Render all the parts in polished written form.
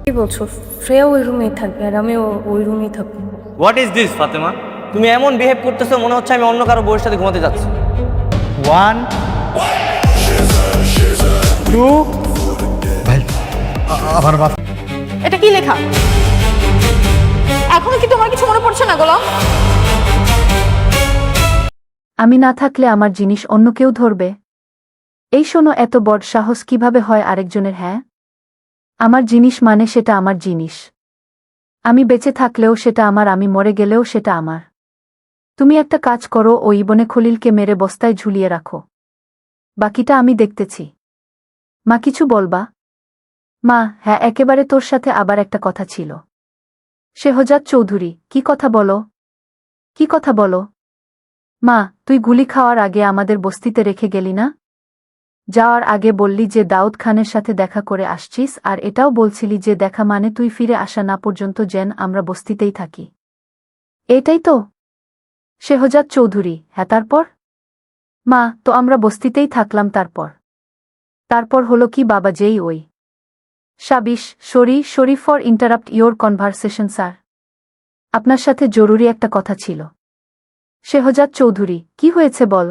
কি বলছো? শ্রেয়া ওই রুমেই থাকবে আর আমি ওই রুমেই থাকবো। What is this Fatema? তুমি এমন বিহেভ করতেছো মনে হচ্ছে আমি অন্য কারো বউয়ের সাথে ঘুমাতে যাচ্ছি। 1 2 ভাই আমার মাথা। এটা কি লেখা? এখনো কি তোমার কিছু মনে পড়ছে না গোলাম? আমি না থাকলে আমার জিনিস অন্য কেউ ধরবে? এই শোনো, এত বড় সাহস কিভাবে হয় আরেকজনের? হ্যাঁ, আমার জিনিস মানে সেটা আমার জিনিস। আমি বেঁচে থাকলেও সেটা আমার, আমি মরে গেলেও সেটা আমার। তুমি একটা কাজ করো, ওই ইবনে খলিলকে মেরে বস্তায় ঝুলিয়ে রাখো, বাকিটা আমি দেখতেছি। মা কিছু বলবা? মা, হ্যাঁ একেবারে, তোর সাথে আবার একটা কথা ছিল। শেহজাদ চৌধুরী, কি কথা বলো? কি কথা বলো? মা, তুই গুলি খাওয়ার আগে আমাদের বস্তিতে রেখে গেলি না? যাওয়ার আগে বললি যে দাউদ খানের সাথে দেখা করে আসছিস, আর এটাও বলছিলি যে দেখা মানে তুই ফিরে আসা না পর্যন্ত যেন আমরা বস্তিতেই থাকি। এটাই তো? শেহজাদ চৌধুরী, হ্যাঁ তারপর? মা, তো আমরা বস্তিতেই থাকলাম, তারপর? তারপর হলো কি বাবা? যেই ওই সাবিশ, sorry for interrupt your conversation sir, আপনার সাথে জরুরি একটা কথা ছিল। শেহজাদ চৌধুরী, কি হয়েছে বল?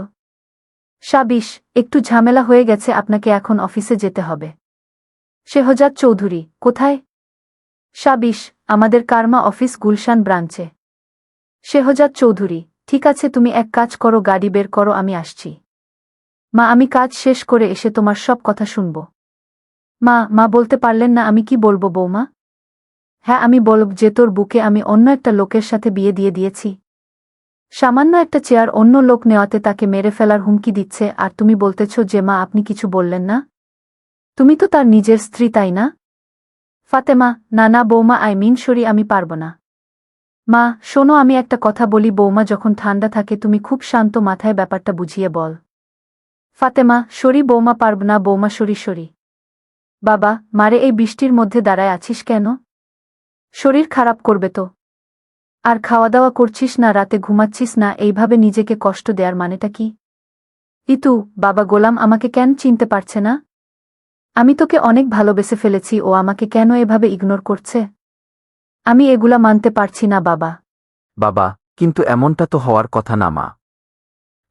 সাবিশ, একটু ঝামেলা হয়ে গেছে, আপনাকে এখন অফিসে যেতে হবে। শেহজাদ চৌধুরী, কোথায়? সাবিশ, আমাদের কারমা অফিস, গুলশান ব্রাঞ্চে। শেহজাদ চৌধুরী, ঠিক আছে, তুমি এক কাজ করো, গাড়ি বের করো, আমি আসছি। মা, আমি কাজ শেষ করে এসে তোমার সব কথা শুনব। মা বলতে পারলেন না? আমি কি বলবো বৌমা? হ্যাঁ, আমি বলব যে তোর বুকে আমি অন্য একটা লোকের সাথে বিয়ে দিয়ে দিয়েছি। সামান্য একটা চেয়ার অন্য লোক নেওয়াতে তাকে মেরে ফেলার হুমকি দিচ্ছে, আর তুমি বলতেছ যে মা আপনি কিছু বললেন না? তুমি তো তার নিজের স্ত্রী, তাই না? ফাতেমা, না বৌমা, সরি, আমি পারব না। মা শোনো, আমি একটা কথা বলি বৌমা, যখন ঠান্ডা থাকে তুমি খুব শান্ত মাথায় ব্যাপারটা বুঝিয়ে বল। ফাতেমা, সরি বৌমা, পারব না বৌমা, সরি। বাবা, মারে এই বৃষ্টির মধ্যে দাঁড়ায় আছিস কেন? শরীর খারাপ করবে তো। আর খাওয়া দাওয়া করছিস না, রাতে ঘুমাচ্ছিস না, এইভাবে নিজেকে কষ্ট দেওয়ার মানেটা কি? ইতু, বাবা গোলাম আমাকে কেন চিনতে পারছে না? আমি তোকে অনেক ভালোবেসে ফেলেছি, ও আমাকে কেন এভাবে ইগনোর করছে? আমি এগুলা মানতে পারছি না বাবা। বাবা, কিন্তু এমনটা তো হওয়ার কথা না মা।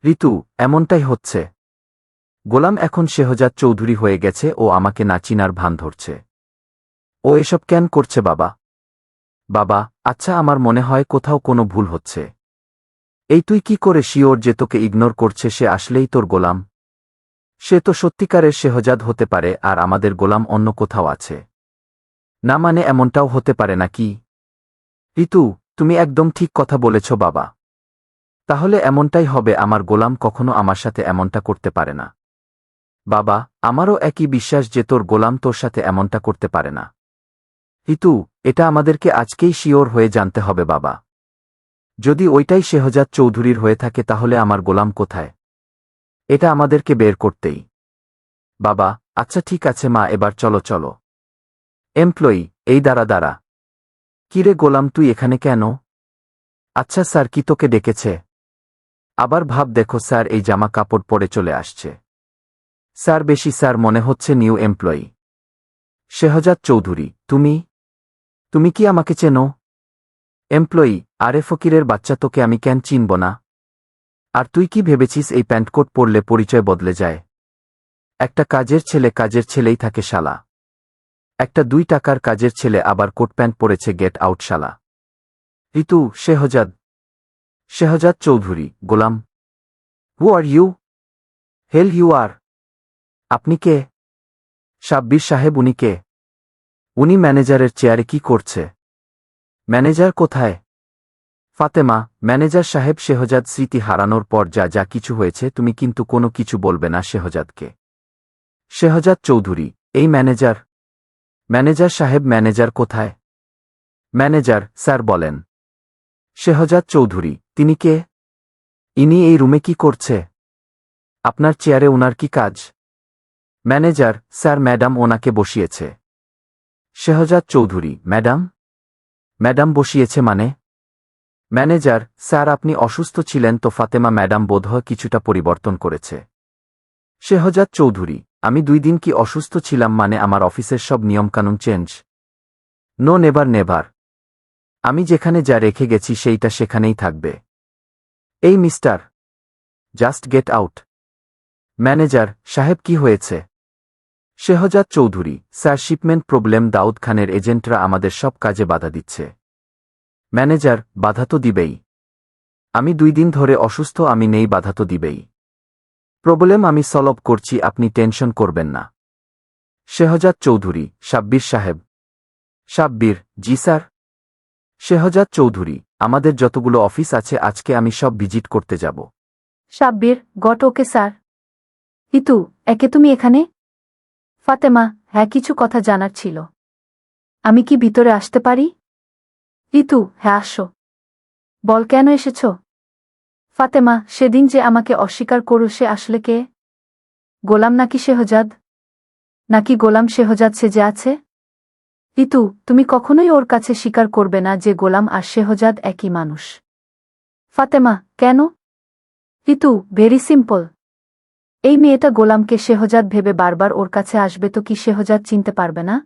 ঋতু, এমনটাই হচ্ছে। গোলাম এখন শেহজাদ চৌধুরী হয়ে গেছে, ও আমাকে না চিনার ভান ধরছে। ও এসব কেন করছে বাবা? বাবা, আচ্ছা, আমার মনে হয় কোথাও কোনো ভুল হচ্ছে। এই তুই কি করে শিওর যে তোকে ইগনোর করছে সে আসলেই তোর গোলাম? সে তো সত্যিকারের শেহজাদ হতে পারে, আর আমাদের গোলাম অন্য কোথাও আছে। না মানে এমনটাও হতে পারে নাকি? ঋতু, তুমি একদম ঠিক কথা বলেছ বাবা। তাহলে এমনটাই হবে, আমার গোলাম কখনো আমার সাথে এমনটা করতে পারে না। বাবা, আমারও একই বিশ্বাস যে তোর গোলাম তোর সাথে এমনটা করতে পারে না। ঋতু, এটা আমাদেরকে আজকেই শিওর হয়ে জানতে হবে বাবা। যদি ওইটাই শেহজাদ চৌধুরীর হয়ে থাকে তাহলে আমার গোলাম কোথায়? এটা আমাদেরকে বের করতেই। বাবা, আচ্ছা ঠিক আছে মা, এবার চলো। এমপ্লয়ি, এই দাঁড়া। কিরে গোলাম, তুই এখানে কেন? আচ্ছা স্যার, কি তোকে ডেকেছে? আবার ভাব দেখো স্যার এই জামা কাপড় পরে চলে আসছে। স্যার বেশি স্যার, মনে হচ্ছে নিউ এমপ্লয়ি। শেহজাদ চৌধুরী, তুমি কি আমাকে চেনো? এমপ্লয়ি, আরে ফকিরের বাচ্চা, তোকে আমি কেন চিনব না? আর তুই কি ভেবেছিস এই প্যান্টকোট পরলে পরিচয় বদলে যায়? একটা কাজের ছেলেই থাকে শালা। একটা 2 টাকার কাজের ছেলে আবার কোট প্যান্ট পরেছে, গেট আউট শালা। ঋতু, শেহজাদ চৌধুরী, গোলাম। Who are you? Hell you are? আপনি কে? সাব্বির সাহেব, উনি কে? উনি ম্যানেজারের চেয়ারে কি করছে? ম্যানেজার কোথায়? ফাতেমা, ম্যানেজার সাহেব, শেহজাদ স্মৃতি হারানোর পর যা কিছু হয়েছে তুমি কিন্তু কোনো কিছু বলবে না শেহজাদকে। শেহজাদ চৌধুরী, এই ম্যানেজার সাহেব, ম্যানেজার কোথায়? ম্যানেজার স্যার বলেন। শেহজাদ চৌধুরী, তিনি কে? ইনি এই রুমে কি করছে? আপনার চেয়ারে উনার কি কাজ? ম্যানেজার স্যার, ম্যাডাম ওনাকে বসিয়েছে। শেহজাদ চৌধুরী, ম্যাডাম বসিয়েছে মানে? ম্যানেজার স্যার, আপনি অসুস্থ ছিলেন তো ফাতেমা ম্যাডাম বোধহয় কিছুটা পরিবর্তন করেছে। শেহজাদ চৌধুরী, আমি 2 দিন কি অসুস্থ ছিলাম মানে আমার অফিসের সব নিয়মকানুন চেঞ্জ? No never never. আমি যেখানে যা রেখে গেছি সেইটা সেখানেই থাকবে। এই mister, just get out. Manager সাহেব কি হয়েছে? Shehzad Chowdhury, sir shipment problem, Dawood খানের এজেন্টরা আমাদের সব কাজে বাধা দিচ্ছে। ম্যানেজার বাধা তো দিবেই। আমি 2 দিন ধরে অসুস্থ, আমি নেই, বাধা তো দিবেই। প্রবলেম আমি সলভ করছি, আপনি টেনশন করবেন না। শেহজাদ চৌধুরী, সাব্বির সাহেব। সাব্বির, জি স্যার। শেহজাদ চৌধুরী, আমাদের যতগুলো অফিস আছে আজকে আমি সব ভিজিট করতে যাব। Sabbir, got okay sir. Ritu, একে তুমি এখানে? ফাতেমা, হ্যাঁ কিছু কথা জানার ছিল। আমি কি ভিতরে আসতে পারি? ঋতু, হ্যাঁ আসো। বল কেন এসেছ? ফাতেমা, সেদিন যে আমাকে অস্বীকার করো সে আসলে কে? গোলাম নাকি শেহজাদ? নাকি গোলাম শেহজাদ সেজে আছে? ঋতু, তুমি কখনোই ওর কাছে স্বীকার করবে না যে গোলাম আর শেহজাদ একই মানুষ। ফাতেমা, কেন? ঋতু, ভেরি সিম্পল। এই মেয়েটা গোলামকে শেহজাদ ভেবে বারবার ওর কাছে আসবে তো কি শেহজাদ চিনতে পারবে না?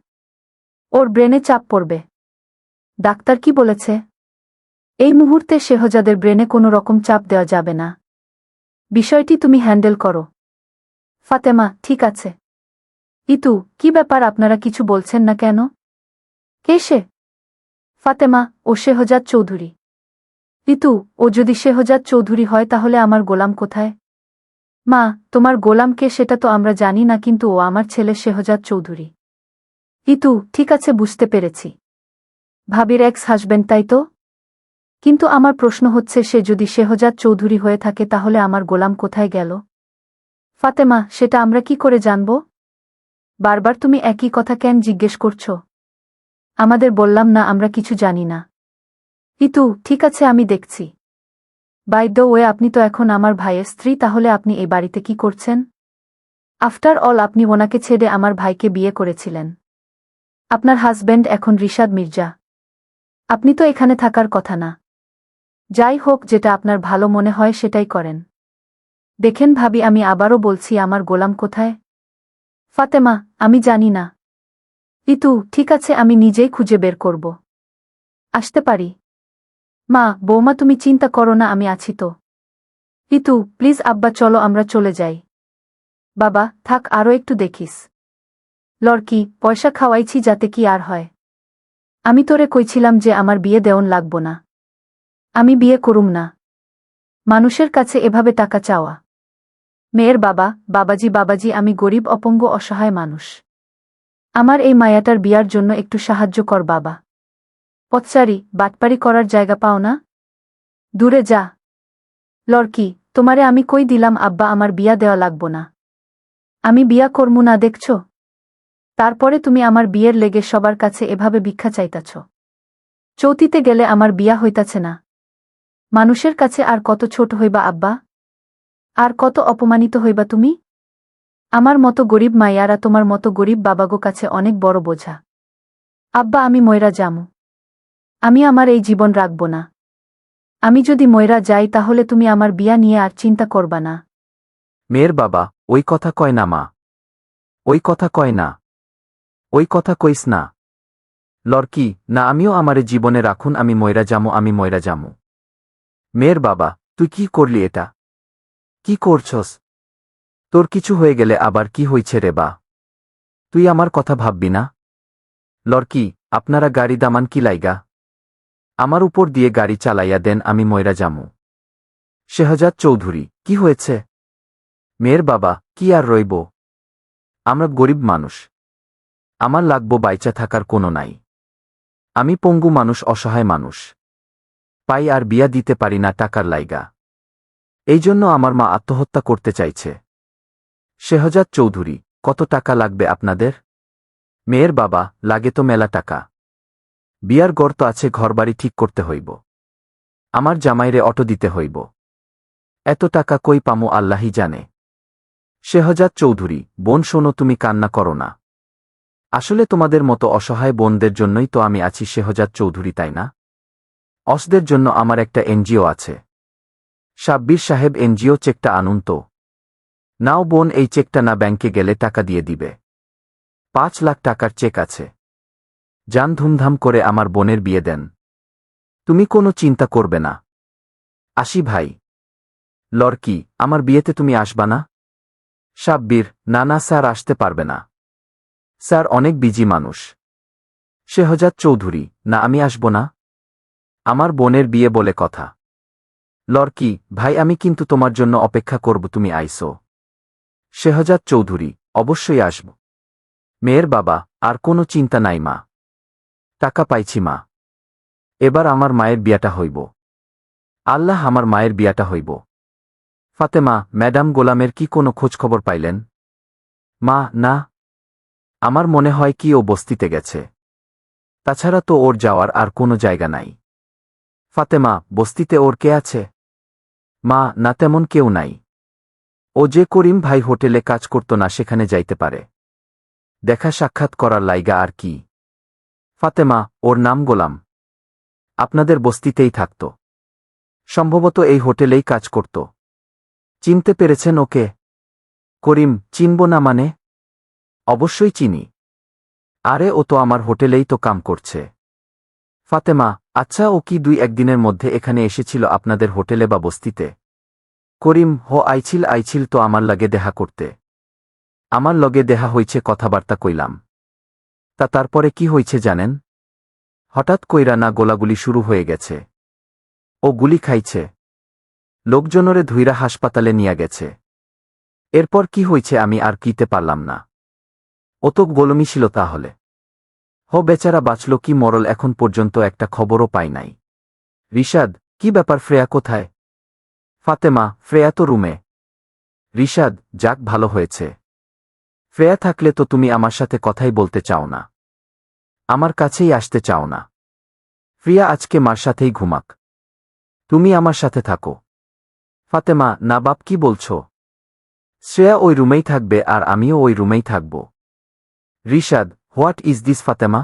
ওর ব্রেনে চাপ পড়বে। ডাক্তার কি বলেছে? এই মুহূর্তে শেহজাদের ব্রেনে কোনো রকম চাপ দেওয়া যাবে না। বিষয়টি তুমি হ্যান্ডেল করো। ফাতেমা, ঠিক আছে। ইতু, কি ব্যাপার, আপনারা কিছু বলছেন না কেন? কে সে? ফাতেমা, ও শেহজাদ চৌধুরী। ঋতু, ও যদি শেহজাদ চৌধুরী হয় তাহলে আমার গোলাম কোথায়? মা, তোমার গোলাম কে সেটা তো আমরা জানি না, কিন্তু ও আমার ছেলে শেহজাদ চৌধুরী। ঋতু, ঠিক আছে, বুঝতে পেরেছি। ভাবির এক্স হাসবেন্ড, তাই তো? কিন্তু আমার প্রশ্ন হচ্ছে, সে যদি শেহজাদ চৌধুরী হয়ে থাকে তাহলে আমার গোলাম কোথায় গেল? ফাতেমা, সেটা আমরা কি করে জানব? বারবার তুমি একই কথা কেন জিজ্ঞেস করছো? আমাদের বললাম না আমরা কিছু জানি না। ঋতু, ঠিক আছে, আমি দেখছি। বাই দ্য ওয়ে, আপনি তো এখন আমার ভাইয়ের স্ত্রী, তাহলে আপনি এই বাড়িতে কি করছেন? আফটার অল আপনি ওনাকে ছেড়ে আমার ভাইকে বিয়ে করেছিলেন। আপনার হাজব্যান্ড এখন রিশাদ মির্জা। আপনি তো এখানে থাকার কথা না। যাই হোক, যেটা আপনার ভালো মনে হয় সেটাই করেন। দেখেন ভাবি, আমি আবারও বলছি, আমার গোলাম কোথায়? ফাতেমা, আমি জানি না। ঋতু, ঠিক আছে, আমি নিজেই খুঁজে বের করব। আসতে পারি? মা, বৌমা, তুমি চিন্তা করো না, আমি আছি তো। ঋতু, প্লিজ আব্বা, চলো আমরা চলে যাই। বাবা, থাক, আরও একটু দেখিস। লড়কি, পয়সা খাওয়াইছি যাতে কি আর হয়। আমি তোরে কইছিলাম যে আমার বিয়ে দেওন লাগব না। আমি বিয়ে করুম না। মানুষের কাছে এভাবে টাকা চাওয়া। মেয়ের বাবা, বাবাজি, বাবাজি, আমি গরিব, অপঙ্গ, অসহায় মানুষ। আমার এই মায়াটার বিয়ার জন্য একটু সাহায্য কর বাবা। পথচারী, বাটপারি করার জায়গা পাও না? দূরে যা। লড়কি, তোমারে আমি কই দিলাম আব্বা আমার বিয়া দেওয়া লাগব না। আমি বিয়া করমু না, দেখছ? তারপরে তুমি আমার বিয়ের লেগে সবার কাছে এভাবে ভিক্ষা চাইতাছ। চৌতিতে গেলে আমার বিয়া হইতাছে না। মানুষের কাছে আর কত ছোট হইবা আব্বা? আর কত অপমানিত হইবা তুমি? আমার মতো গরিব মাইয়ারা তোমার মতো গরিব বাবাগো কাছে অনেক বড় বোঝা। আব্বা, আমি ময়রা যামু। আমি আমার এই জীবন রাখব না। আমি যদি ময়রা যাই তাহলে তুমি আমার বিয়া নিয়ে আর চিন্তা করবা না। মেয়ের বাবা, ওই কথা কয় না মা। ওই কথা কয় না। ওই কথা কইস না। লড়কি, না, আমিও আমারে জীবনে রাখুন, আমি ময়রা যামু, আমি ময়রা যামু। মেয়ের বাবা, তুই কি করলি এটা? কি করছস? তোর কিছু হয়ে গেলে আবার কি হইছে রে বা? তুই আমার কথা ভাববি না? লড়কি, আপনারা গাড়ি দামান কি লাইগা? আমার উপর দিয়ে গাড়ি চালাইয়া দেন, আমি ময়রা যামু। শেহজাদ চৌধুরী, কি হয়েছে? মেয়ের বাবা, কি আর রইব? আমরা গরিব মানুষ। আমার লাগবো বাইচা থাকার কোনো নাই। আমি পঙ্গু মানুষ, অসহায় মানুষ। পাই আর বিয়া দিতে পারি না টাকার লাইগা। এই জন্য আমার মা আত্মহত্যা করতে চাইছে। শেহজাদ চৌধুরী, কত টাকা লাগবে আপনাদের? মেয়ের বাবা, লাগে তো মেলা টাকা। বিয়ার গর্ত আছে, ঘরবাড়ি ঠিক করতে হইব। আমার জামাইরে অটো দিতে হইব। এত টাকা কই পামু আল্লাহই জানে। শেহজাদ চৌধুরী, বোন শোনো, তুমি কান্না করো না। আসলে তোমাদের মতো অসহায় বোনদের জন্যই তো আমি আছি শেহজাদ চৌধুরী, তাই না? অসদের জন্য আমার একটা এনজিও আছে। সাব্বির সাহেব, এনজিও চেকটা আনুন তো। নাও বোন, এই চেকটা না ব্যাংকে গেলে টাকা দিয়ে দিবে। 5 লাখ টাকার চেক আছে। যান ধুমধাম করে আমার বোনের বিয়ে দেন। তুমি কোনো চিন্তা করবে না। আসি ভাই। লড়কি, আমার বিয়েতে তুমি আসবা না? সাব্বির, না না স্যার, আসতে পারবে না। স্যার অনেক বিজি মানুষ। শেহজাদ চৌধুরী, না আমি আসব না। আমার বোনের বিয়ে বলে কথা। লড়কি, ভাই আমি কিন্তু তোমার জন্য অপেক্ষা করব, তুমি আইসো। শেহজাদ চৌধুরী, অবশ্যই আসব। মেয়ের বাবা, আর কোনো চিন্তা নাই মা। টাকা পাইছি মা। এবার আমার মায়ের বিয়াটা হইব। আল্লাহ, আমার মায়ের বিয়াটা হইব। ফাতেমা, ম্যাডাম গোলামের কি কোনো খোঁজখবর পাইলেন? মা, না। আমার মনে হয় কি ও বস্তিতে গেছে। তাছাড়া তো ওর যাওয়ার আর কোনো জায়গা নাই। ফাতেমা, বস্তিতে ওর কে আছে? মা, না তেমন কেউ নাই। ও যে করিম ভাই হোটেলে কাজ করত না, সেখানে যাইতে পারে দেখা সাক্ষাৎ করার লাইগা আর কি। ফাতেমা, ওর নাম গোলাম। আপনাদের বস্তিতেই থাকত। সম্ভবত এই হোটেলেই কাজ করত। চিনতে পেরেছেন ওকে? করিম, চিনব না মানে? অবশ্যই চিনি। আরে ও তো আমার হোটেলেই তো কাম করছে। ফাতেমা, আচ্ছা ও কি 2-1 দিনের মধ্যে এখানে এসেছিল আপনাদের হোটেলে বা বস্তিতে? করিম, আইছিল তো আমার লগে দেখা করতে। আমার লগে দেখা হইছে, কথাবার্তা কইলাম। তা তারপরে কি হইছে জানেন? হঠাৎ কইরা না গোলাগুলি শুরু হয়ে গেছে। ও গুলি খাইছে। লোকজনরে ধুইরা হাসপাতালে নিয়া গেছে। এরপর কি হইছে আমি আর কিতে পারলাম না। ও তো গোলমি ছিল তাহলে। বেচারা বাঁচল কি মরল এখন পর্যন্ত একটা খবরও পাই নাই। রিশাদ, কি ব্যাপার, শ্রেয়া কোথায়? ফাতেমা, শ্রেয়া তো রুমে। রিশাদ, যাক ভালো হয়েছে। শ্রেয়া থাকলে তো তুমি আমার সাথে কথাই বলতে চাও না, আমার কাছেই আসতে চাও না। প্রিয়া আজকে মার সাথেই ঘুমাক, তুমি আমার সাথে থাকো। ফাতেমা, না বাপ, কি বলছো? শ্রেয়া ওই রুমেই থাকবে আর আমিও ওই রুমেই থাকব। Rishad, what is this Fatema?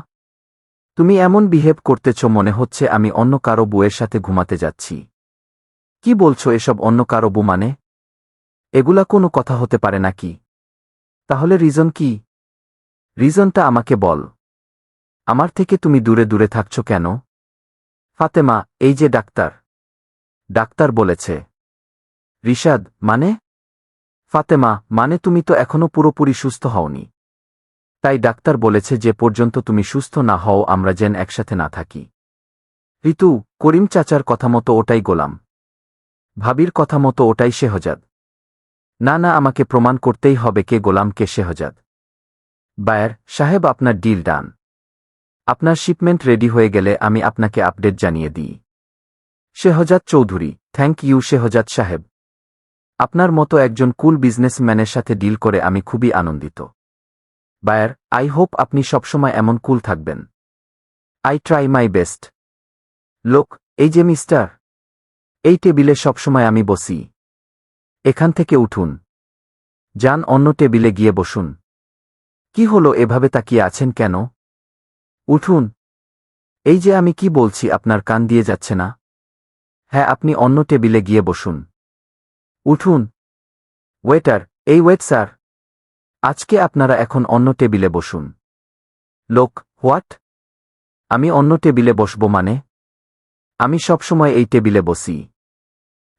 তুমি এমন বিহেভ করতেছ মনে হচ্ছে আমি অন্য কারো বউয়ের সাথে ঘুমাতে যাচ্ছি। কি বলছো এসব? অন্য কারো বউ মানে? এগুলা কোনো কথা হতে পারে নাকি? তাহলে রিজন কি? রিজনটা আমাকে বল। আমার থেকে তুমি দূরে দূরে থাকছো কেন? ফাতেমা, এই যে ডাক্তার। ডাক্তার বলেছে। রিশাদ, মানে? ফাতেমা, মানে তুমি তো এখনো পুরোপুরি সুস্থ হওনি। তাই ডাক্তার বলেছে যে পর্যন্ত তুমি সুস্থ না হও আমরা যেন একসাথে না থাকি। ঋতু, করিম চাচার কথা মতো ওটাই গোলাম, ভাবির কথা মতো ওটাই শেহজাদ। না না, আমাকে প্রমাণ করতেই হবে কে গোলাম কে শেহজাদ। বায়ার সাহেব, আপনার ডিল ডান। আপনার শিপমেন্ট রেডি হয়ে গেলে আমি আপনাকে আপডেট জানিয়ে দিই। শেহজাদ চৌধুরী, থ্যাংক ইউ শেহজাদ সাহেব। আপনার মতো একজন কুল বিজনেসম্যানের সাথে ডিল করে আমি খুবই আনন্দিত। বায়ার, আই হোপ আপনি সবসময় এমন কুল থাকবেন। I try my best. লোক, এই যে মিস্টার, এই টেবিলে সবসময় আমি বসি। এখান থেকে উঠুন, যান অন্য টেবিলে গিয়ে বসুন। কি হলো, এভাবে তাকিয়ে আছেন কেন? উঠুন। এই যে আমি কি বলছি আপনার কান দিয়ে যাচ্ছে না? হ্যাঁ, আপনি অন্য টেবিলে গিয়ে বসুন। উঠুন। ওয়েটার, এই ওয়েট স্যার, আজকে আপনারা এখন অন্য টেবিলে বসুন। লোক, হোয়াট? আমি অন্য টেবিলে বসব মানে? আমি সবসময় এই টেবিলে বসি।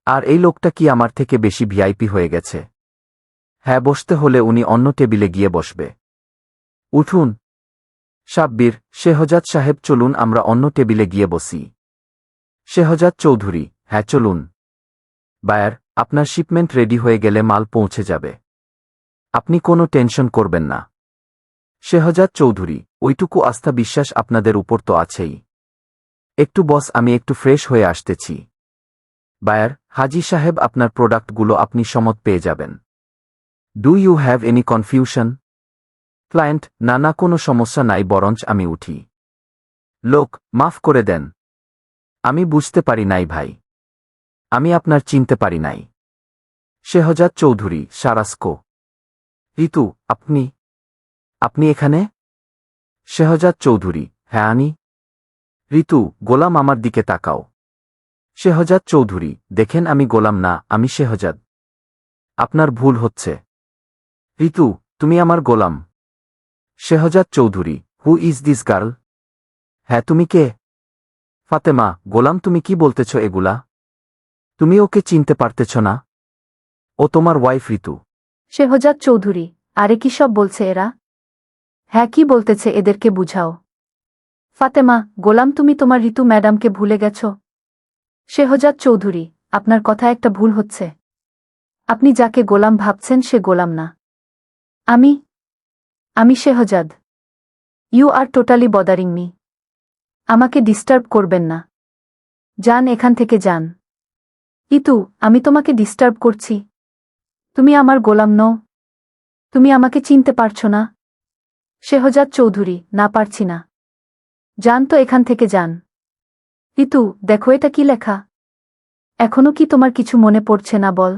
আর এই লোকটা কি আমার থেকে বেশি ভিআইপি হয়ে গেছে? হ্যাঁ, বসতে হলে উনি অন্য টেবিলে গিয়ে বসবে। উঠুন। সাব্বির, শেহজাদ সাহেব চলুন আমরা অন্য টেবিলে গিয়ে বসি। শেহজাদ চৌধুরী, হ্যাঁ চলুন। বায়ার, আপনার শিপমেন্ট রেডি হয়ে গেলে মাল পৌঁছে যাবে, আপনি কোনো টেনশন করবেন না। শেহজাদ চৌধুরী, ওইটুকু আস্থা বিশ্বাস আপনাদের উপর তো আছেই। একটু বস, আমি একটু ফ্রেশ হয়ে আসতেছি। বায়ার, হাজি সাহেব আপনার প্রোডাক্টগুলো আপনি সমত পেয়ে যাবেন। Do you have any confusion? Client, না না, কোনো সমস্যা নাই, বরঞ্চ আমি উঠি। লোক, মাফ করে দেন, আমি বুঝতে পারি নাই ভাই, আমি আপনার চিনতে পারি নাই। শেহজাদ চৌধুরী, সারাস্কো। ঋতু, আপনি এখানে? শেহজাদ চৌধুরী, হ্যাঁ আনি। ঋতু, গোলাম আমার দিকে তাকাও। শেহজাদ চৌধুরী, দেখেন আমি গোলাম না, আমি শেহজাদ। আপনার ভুল হচ্ছে। ঋতু, তুমি আমার গোলাম। Shehzad Chowdhury, who is this girl? হ্যাঁ তুমি কে? ফাতেমা, গোলাম তুমি কি বলতেছ এগুলা? তুমি ওকে চিনতে পারতেছ না? ও তোমার ওয়াইফ ঋতু। শেহজাদ চৌধুরী, আরে কি সব বলছে এরা? হ্যাঁ কি বলতেছে এদেরকে বুঝাও। ফাতেমা, গোলাম তুমি তোমার ঋতু ম্যাডামকে ভুলে গেছ? শেহজাদ চৌধুরী, আপনার কথা একটা ভুল হচ্ছে। আপনি যাকে গোলাম ভাবছেন সে গোলাম না। আমি Shehzad. You are totally bothering me. আমাকে ডিস্টার্ব করবেন না। যান এখান থেকে যান। ইতু, আমি তোমাকে ডিস্টার্ব করছি? তুমি আমার গোলাম নও। তুমি আমাকে চিনতে পারছো না? শেহজাদ চৌধুরী, না পারছি না। যান তো এখান থেকে যান। ইতু, দেখো এটা কি লেখা? এখনো কি তোমার কিছু মনে পড়ছে না বল?